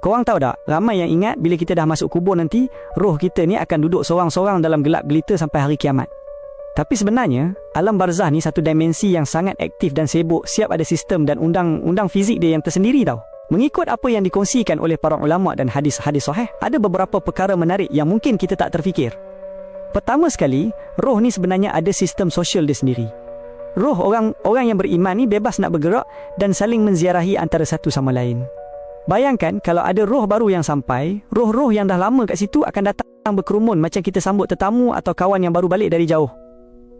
Korang tahu tak, ramai yang ingat bila kita dah masuk kubur nanti, roh kita ni akan duduk sorang-sorang dalam gelap gelita sampai hari kiamat. Tapi sebenarnya, alam barzah ni satu dimensi yang sangat aktif dan sibuk, siap ada sistem dan undang-undang fizik dia yang tersendiri tau. Mengikut apa yang dikongsikan oleh para ulama dan hadis-hadis sahih, ada beberapa perkara menarik yang mungkin kita tak terfikir. Pertama sekali, roh ni sebenarnya ada sistem sosial dia sendiri. Roh orang yang beriman ni bebas nak bergerak dan saling menziarahi antara satu sama lain. Bayangkan kalau ada roh baru yang sampai, roh-roh yang dah lama kat situ akan datang berkerumun macam kita sambut tetamu atau kawan yang baru balik dari jauh.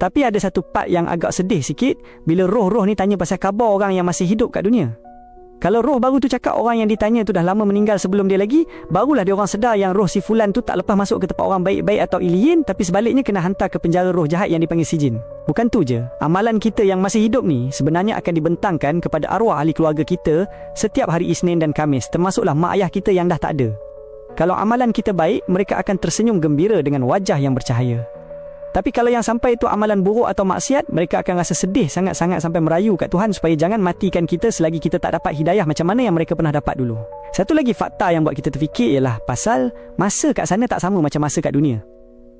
Tapi ada satu part yang agak sedih sikit bila roh-roh ni tanya pasal khabar orang yang masih hidup kat dunia. Kalau roh baru tu cakap orang yang ditanya tu dah lama meninggal sebelum dia lagi, barulah dia orang sedar yang roh si fulan tu tak lepas masuk ke tempat orang baik-baik atau iliyin, tapi sebaliknya kena hantar ke penjara roh jahat yang dipanggil sijin. Bukan tu je, amalan kita yang masih hidup ni sebenarnya akan dibentangkan kepada arwah ahli keluarga kita setiap hari Isnin dan Khamis, termasuklah mak ayah kita yang dah tak ada. Kalau amalan kita baik, mereka akan tersenyum gembira dengan wajah yang bercahaya. Tapi kalau yang sampai itu amalan buruk atau maksiat, mereka akan rasa sedih sangat-sangat sampai merayu kat Tuhan supaya jangan matikan kita selagi kita tak dapat hidayah macam mana yang mereka pernah dapat dulu. Satu lagi fakta yang buat kita terfikir ialah pasal masa kat sana tak sama macam masa kat dunia.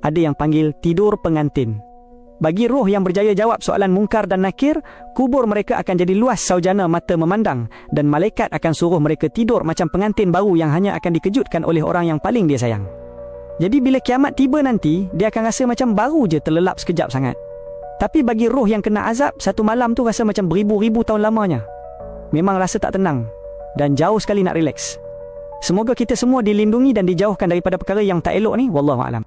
Ada yang panggil tidur pengantin. Bagi roh yang berjaya jawab soalan mungkar dan nakir, kubur mereka akan jadi luas saujana mata memandang dan malaikat akan suruh mereka tidur macam pengantin baru yang hanya akan dikejutkan oleh orang yang paling dia sayang. Jadi bila kiamat tiba nanti, dia akan rasa macam baru je terlelap sekejap sangat. Tapi bagi roh yang kena azab, satu malam tu rasa macam beribu-ribu tahun lamanya. Memang rasa tak tenang dan jauh sekali nak relax. Semoga kita semua dilindungi dan dijauhkan daripada perkara yang tak elok ni. Wallahualam.